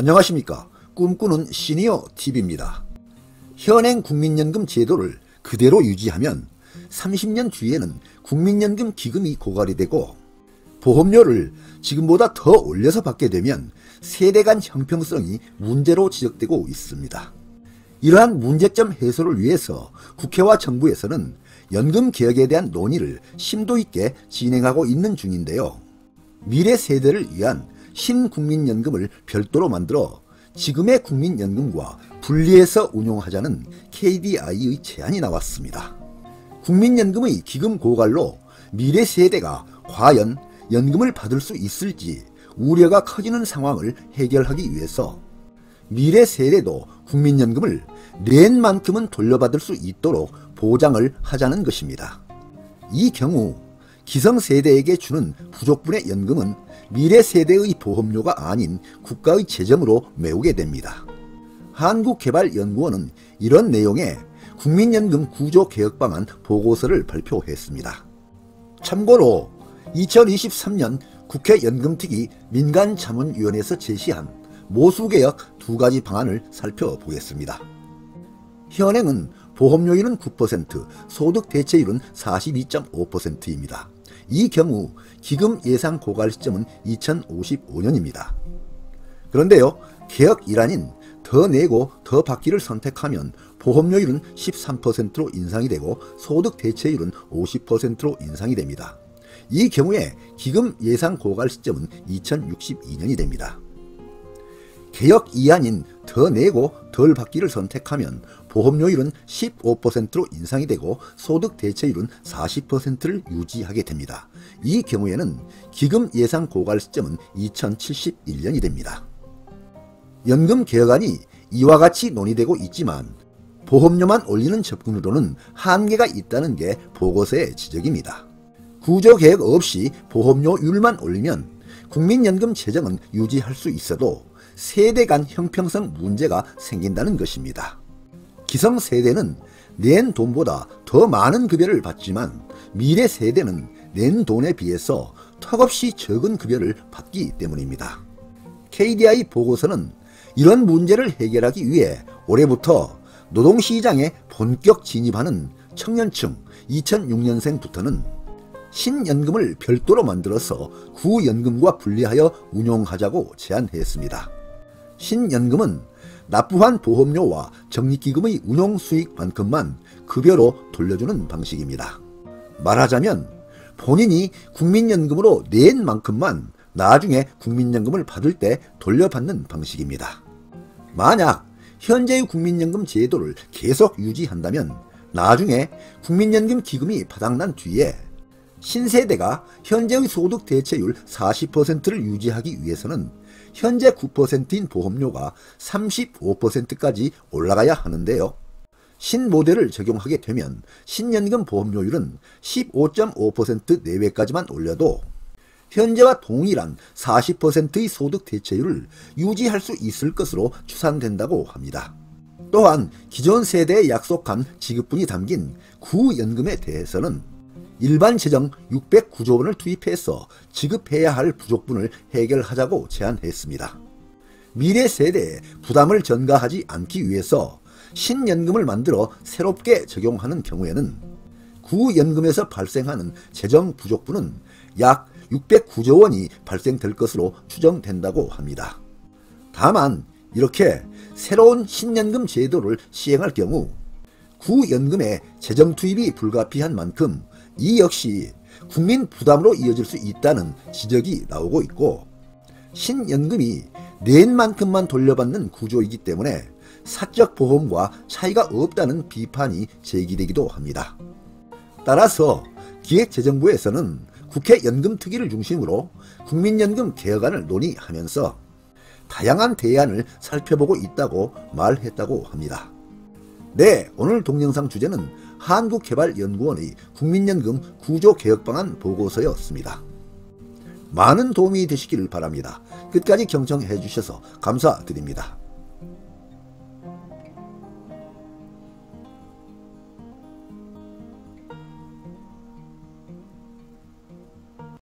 안녕하십니까. 꿈꾸는 시니어 TV입니다. 현행 국민연금 제도를 그대로 유지하면 30년 뒤에는 국민연금 기금이 고갈이 되고 보험료를 지금보다 더 올려서 받게 되면 세대 간 형평성이 문제로 지적되고 있습니다. 이러한 문제점 해소를 위해서 국회와 정부에서는 연금 개혁에 대한 논의를 심도 있게 진행하고 있는 중인데요. 미래 세대를 위한 신국민연금을 별도로 만들어 지금의 국민연금과 분리해서 운용하자는 KDI의 제안이 나왔습니다. 국민연금의 기금 고갈로 미래 세대가 과연 연금을 받을 수 있을지 우려가 커지는 상황을 해결하기 위해서 미래 세대도 국민연금을 낸 만큼은 돌려받을 수 있도록 보장을 하자는 것입니다. 이 경우 기성세대에게 주는 부족분의 연금은 미래 세대의 보험료가 아닌 국가의 재정으로 메우게 됩니다. 한국개발연구원은 이런 내용의 국민연금 구조개혁방안 보고서를 발표했습니다. 참고로 2023년 국회 연금특위 민간자문위원회에서 제시한 모수개혁 두 가지 방안을 살펴보겠습니다. 현행은 보험료율은 9%, 소득대체율은 42.5%입니다. 이 경우 기금 예상 고갈 시점은 2055년입니다. 그런데요, 개혁 일환인 더 내고 더 받기를 선택하면 보험료율은 13%로 인상이 되고 소득대체율은 50%로 인상이 됩니다. 이 경우에 기금 예상 고갈 시점은 2062년이 됩니다. 개혁 이안인 더 내고 덜 받기를 선택하면 보험료율은 15%로 인상이 되고 소득 대체율은 40%를 유지하게 됩니다. 이 경우에는 기금 예상 고갈 시점은 2071년이 됩니다. 연금 개혁안이 이와 같이 논의되고 있지만 보험료만 올리는 접근으로는 한계가 있다는 게 보고서의 지적입니다. 구조개혁 없이 보험료율만 올리면 국민연금 재정은 유지할 수 있어도 세대 간 형평성 문제가 생긴다는 것입니다. 기성세대는 낸 돈보다 더 많은 급여를 받지만 미래 세대는 낸 돈에 비해서 턱없이 적은 급여를 받기 때문입니다. KDI 보고서는 이런 문제를 해결하기 위해 올해부터 노동시장에 본격 진입하는 청년층 2006년생부터는 신연금을 별도로 만들어서 구연금과 분리하여 운용하자고 제안했습니다. 신연금은 납부한 보험료와 적립기금의 운용수익만큼만 급여로 돌려주는 방식입니다. 말하자면 본인이 국민연금으로 낸 만큼만 나중에 국민연금을 받을 때 돌려받는 방식입니다. 만약 현재의 국민연금 제도를 계속 유지한다면 나중에 국민연금 기금이 바닥난 뒤에 신세대가 현재의 소득 대체율 40%를 유지하기 위해서는 현재 9%인 보험료가 35%까지 올라가야 하는데요. 신모델을 적용하게 되면 신연금 보험료율은 15.5% 내외까지만 올려도 현재와 동일한 40%의 소득 대체율을 유지할 수 있을 것으로 추산된다고 합니다. 또한 기존 세대에 약속한 지급분이 담긴 구연금에 대해서는 일반 재정 609조 원을 투입해서 지급해야 할 부족분을 해결하자고 제안했습니다. 미래 세대에 부담을 전가하지 않기 위해서 신연금을 만들어 새롭게 적용하는 경우에는 구연금에서 발생하는 재정 부족분은 약 609조 원이 발생될 것으로 추정된다고 합니다. 다만 이렇게 새로운 신연금 제도를 시행할 경우 구연금에 재정 투입이 불가피한 만큼 이 역시 국민 부담으로 이어질 수 있다는 지적이 나오고 있고 신연금이 낸 만큼만 돌려받는 구조이기 때문에 사적 보험과 차이가 없다는 비판이 제기되기도 합니다. 따라서 기획재정부에서는 국회 연금특위를 중심으로 국민연금 개혁안을 논의하면서 다양한 대안을 살펴보고 있다고 말했다고 합니다. 네, 오늘 동영상 주제는 한국개발연구원의 국민연금 구조개혁방안 보고서였습니다. 많은 도움이 되시기를 바랍니다. 끝까지 경청해 주셔서 감사드립니다.